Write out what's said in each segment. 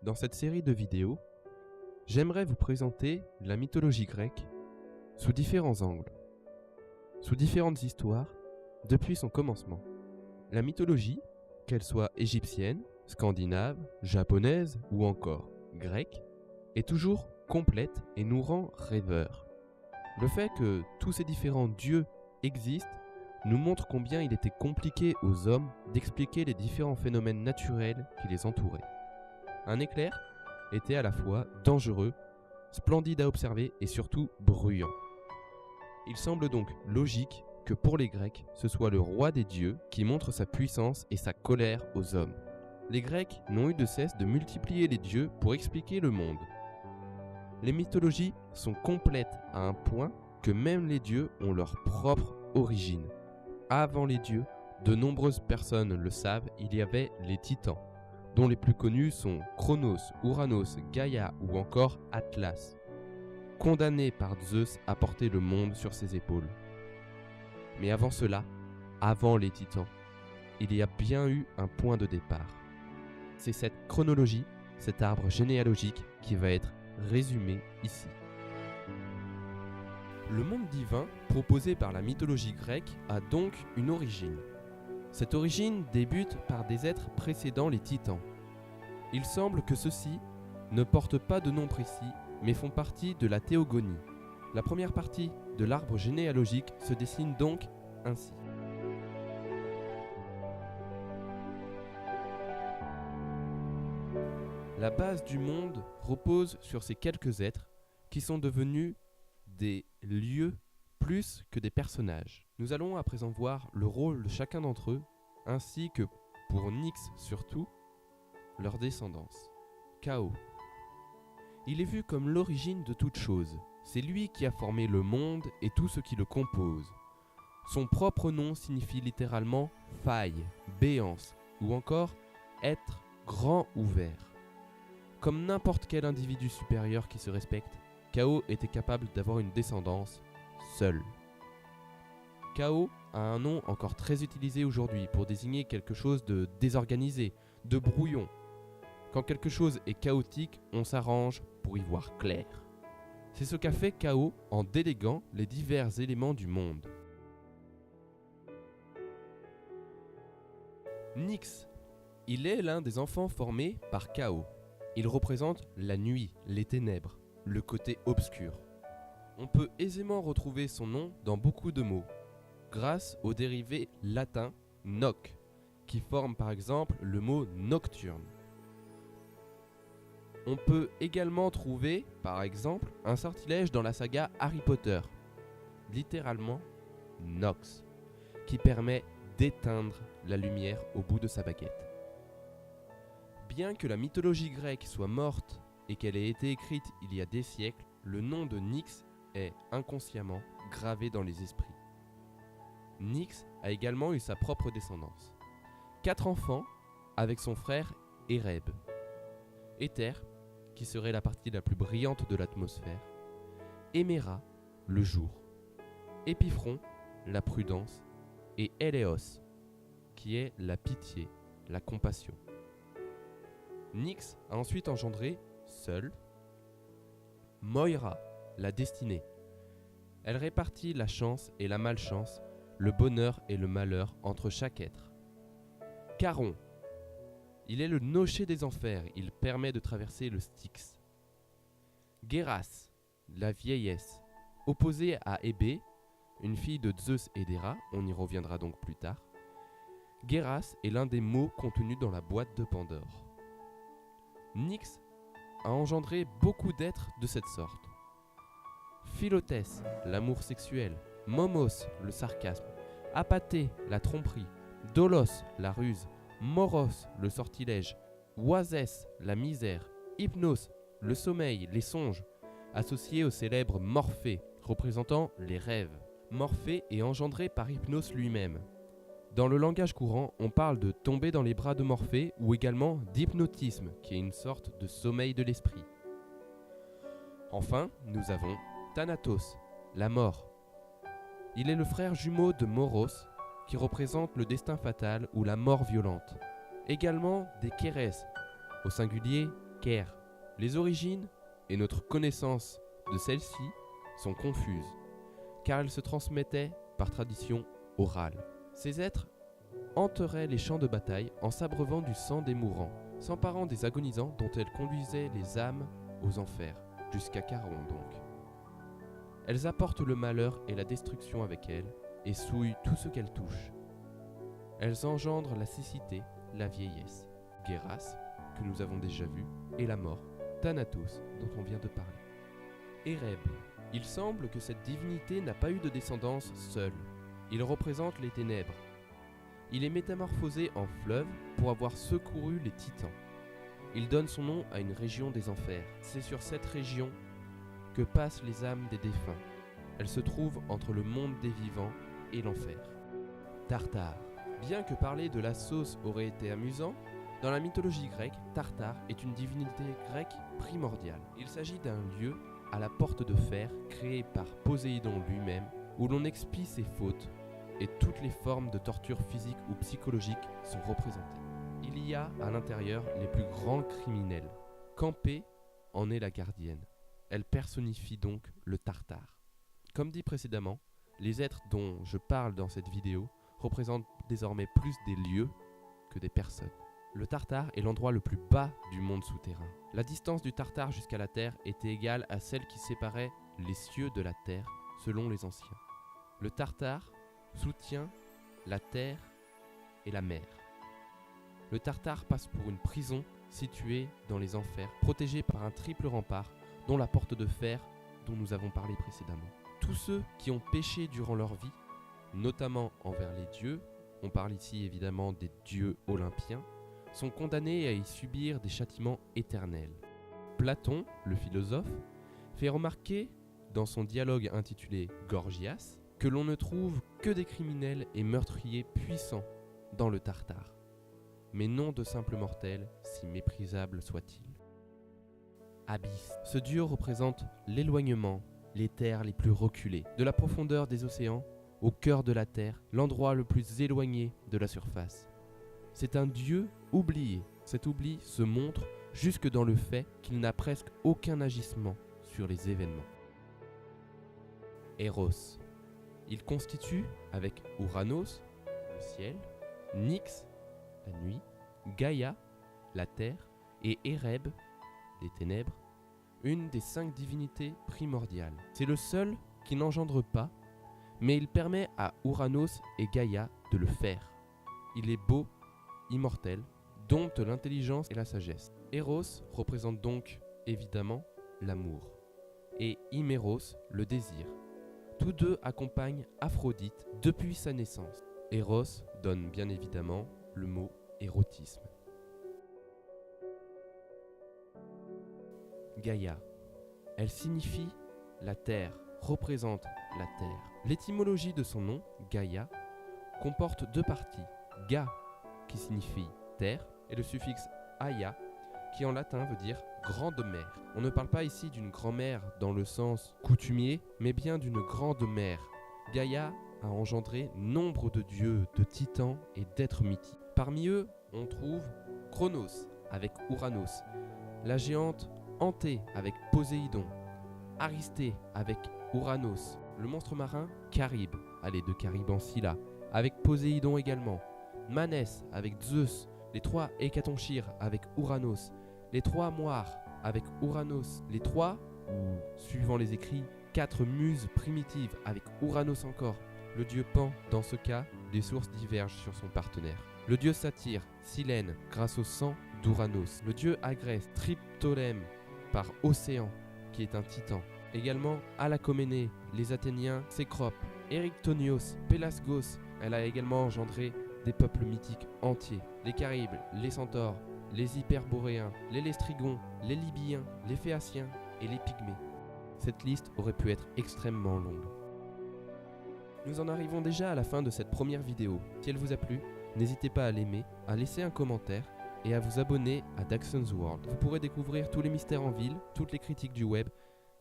Dans cette série de vidéos, j'aimerais vous présenter la mythologie grecque sous différents angles, sous différentes histoires depuis son commencement. La mythologie, qu'elle soit égyptienne, scandinave, japonaise ou encore grecque, est toujours complète et nous rend rêveurs. Le fait que tous ces différents dieux existent nous montre combien il était compliqué aux hommes d'expliquer les différents phénomènes naturels qui les entouraient. Un éclair était à la fois dangereux, splendide à observer et surtout bruyant. Il semble donc logique que pour les Grecs, ce soit le roi des dieux qui montre sa puissance et sa colère aux hommes. Les Grecs n'ont eu de cesse de multiplier les dieux pour expliquer le monde. Les mythologies sont complètes à un point que même les dieux ont leur propre origine. Avant les dieux, de nombreuses personnes le savent, il y avait les titans, dont les plus connus sont Cronos, Ouranos, Gaïa ou encore Atlas, condamnés par Zeus à porter le monde sur ses épaules. Mais avant cela, avant les titans, il y a bien eu un point de départ. C'est cette chronologie, cet arbre généalogique qui va être résumé ici. Le monde divin proposé par la mythologie grecque a donc une origine. Cette origine débute par des êtres précédant les titans. Il semble que ceux-ci ne portent pas de nom précis, mais font partie de la théogonie. La première partie de l'arbre généalogique se dessine donc ainsi. La base du monde repose sur ces quelques êtres qui sont devenus des lieux plus que des personnages. Nous allons à présent voir le rôle de chacun d'entre eux, ainsi que, pour Nyx surtout, leur descendance. Chaos. Il est vu comme l'origine de toute chose. C'est lui qui a formé le monde et tout ce qui le compose. Son propre nom signifie littéralement faille, béance, ou encore être grand ouvert. Comme n'importe quel individu supérieur qui se respecte, Chaos était capable d'avoir une descendance seul. Chaos a un nom encore très utilisé aujourd'hui pour désigner quelque chose de désorganisé, de brouillon. Quand quelque chose est chaotique, on s'arrange pour y voir clair. C'est ce qu'a fait Chaos en déléguant les divers éléments du monde. Nyx, il est l'un des enfants formés par Chaos. Il représente la nuit, les ténèbres, le côté obscur. On peut aisément retrouver son nom dans beaucoup de mots, grâce au dérivé latin noc, qui forme par exemple le mot nocturne. On peut également trouver, par exemple, un sortilège dans la saga Harry Potter, littéralement Nox, qui permet d'éteindre la lumière au bout de sa baguette. Bien que la mythologie grecque soit morte et qu'elle ait été écrite il y a des siècles, le nom de Nyx est inconsciemment gravé dans les esprits. Nyx a également eu sa propre descendance. 4 enfants avec son frère Éreb. Éther, qui serait la partie la plus brillante de l'atmosphère. Héméra, le jour. Épiphron, la prudence. Et Éléos, qui est la pitié, la compassion. Nyx a ensuite engendré, seule, Moira, la destinée. Elle répartit la chance et la malchance, le bonheur et le malheur entre chaque être. Charon, il est le nocher des enfers, il permet de traverser le Styx. Géras, la vieillesse, opposée à Hébé, une fille de Zeus et d'Héra, on y reviendra donc plus tard. Géras est l'un des mots contenus dans la boîte de Pandore. Nyx a engendré beaucoup d'êtres de cette sorte. Philotès, l'amour sexuel. Momos, le sarcasme. Apathé, la tromperie. Dolos, la ruse. Moros, le sortilège. Oisès, la misère. Hypnos, le sommeil, les songes. Associé au célèbre Morphée, représentant les rêves. Morphée est engendré par Hypnos lui-même. Dans le langage courant, on parle de tomber dans les bras de Morphée ou également d'hypnotisme, qui est une sorte de sommeil de l'esprit. Enfin, nous avons Thanatos, la mort. Il est le frère jumeau de Moros, qui représente le destin fatal ou la mort violente. Également des Kérès, au singulier précaire. Les origines et notre connaissance de celle-ci sont confuses, car elles se transmettaient par tradition orale. Ces êtres hanteraient les champs de bataille en s'abreuvant du sang des mourants, s'emparant des agonisants dont elles conduisaient les âmes aux enfers, jusqu'à Charon donc. Elles apportent le malheur et la destruction avec elles et souillent tout ce qu'elles touchent. Elles engendrent la cécité, la vieillesse, Guéras, que nous avons déjà vu, et la mort, Thanatos, dont on vient de parler. Éreb. Il semble que cette divinité n'a pas eu de descendance seule. Il représente les ténèbres. Il est métamorphosé en fleuve pour avoir secouru les titans. Il donne son nom à une région des enfers. C'est sur cette région que passent les âmes des défunts. Elle se trouve entre le monde des vivants et l'enfer. Tartare. Bien que parler de la sauce aurait été amusant, dans la mythologie grecque, Tartare est une divinité grecque primordiale. Il s'agit d'un lieu à la porte de fer créé par Poséidon lui-même où l'on expie ses fautes et toutes les formes de torture physique ou psychologique sont représentées. Il y a à l'intérieur les plus grands criminels. Campée en est la gardienne. Elle personnifie donc le Tartare. Comme dit précédemment, les êtres dont je parle dans cette vidéo représentent désormais plus des lieux que des personnes. Le Tartare est l'endroit le plus bas du monde souterrain. La distance du Tartare jusqu'à la Terre était égale à celle qui séparait les cieux de la Terre, selon les anciens. Le Tartare soutient la Terre et la mer. Le Tartare passe pour une prison située dans les enfers, protégée par un triple rempart, dont la porte de fer dont nous avons parlé précédemment. Tous ceux qui ont péché durant leur vie, notamment envers les dieux, on parle ici évidemment des dieux olympiens, sont condamnés à y subir des châtiments éternels. Platon, le philosophe, fait remarquer dans son dialogue intitulé Gorgias que l'on ne trouve que des criminels et meurtriers puissants dans le Tartare, mais non de simples mortels, si méprisables soient-ils. Abysse. Ce dieu représente l'éloignement, les terres les plus reculées, de la profondeur des océans au cœur de la terre, l'endroit le plus éloigné de la surface. C'est un dieu oublié. Cet oubli se montre jusque dans le fait qu'il n'a presque aucun agissement sur les événements. Eros. Il constitue, avec Ouranos, le ciel, Nyx, la nuit, Gaïa, la terre, et Éreb, les ténèbres, une des 5 divinités primordiales. C'est le seul qui n'engendre pas, mais il permet à Ouranos et Gaïa de le faire. Il est beau, immortel, dompte l'intelligence et la sagesse. Eros représente donc évidemment l'amour, et Hyméros le désir. Tous deux accompagnent Aphrodite depuis sa naissance. Eros donne bien évidemment le mot érotisme. Gaïa. Elle signifie la terre, représente la terre. L'étymologie de son nom, Gaïa, comporte 2 parties. Ga, qui signifie terre, et le suffixe aya, qui en latin veut dire grande mère. On ne parle pas ici d'une grand-mère dans le sens coutumier, mais bien d'une grande mère. Gaïa a engendré nombre de dieux, de titans et d'êtres mythiques. Parmi eux, on trouve Chronos avec Ouranos, la géante Anté avec Poséidon, Aristée avec Ouranos, le monstre marin Charybde, de Charybde en Scylla, avec Poséidon également, Manès avec Zeus, les 3 Hécatonchires avec Ouranos, les 3 Moires avec Ouranos, les 3, ou suivant les écrits, 4 muses primitives avec Ouranos encore. Le dieu Pan, dans ce cas, des sources divergent sur son partenaire. Le dieu Satyre, Silène, grâce au sang d'Ouranos. Le dieu Agrès, Triptolème, par Océan, qui est un titan. Également Alacoménée, les Athéniens, Cécrope, Érictonios, Pélasgos. Elle a également engendré des peuples mythiques entiers. Les Charybdes, les Centaures, les Hyperboréens, les Lestrygons, les Libyens, les Phéaciens et les Pygmées. Cette liste aurait pu être extrêmement longue. Nous en arrivons déjà à la fin de cette première vidéo. Si elle vous a plu, n'hésitez pas à l'aimer, à laisser un commentaire et à vous abonner à Daxon's World. Vous pourrez découvrir tous les mystères en ville, toutes les critiques du web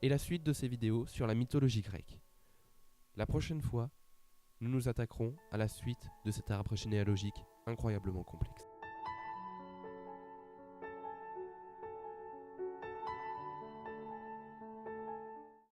et la suite de ces vidéos sur la mythologie grecque. La prochaine fois, nous nous attaquerons à la suite de cet arbre généalogique incroyablement complexe.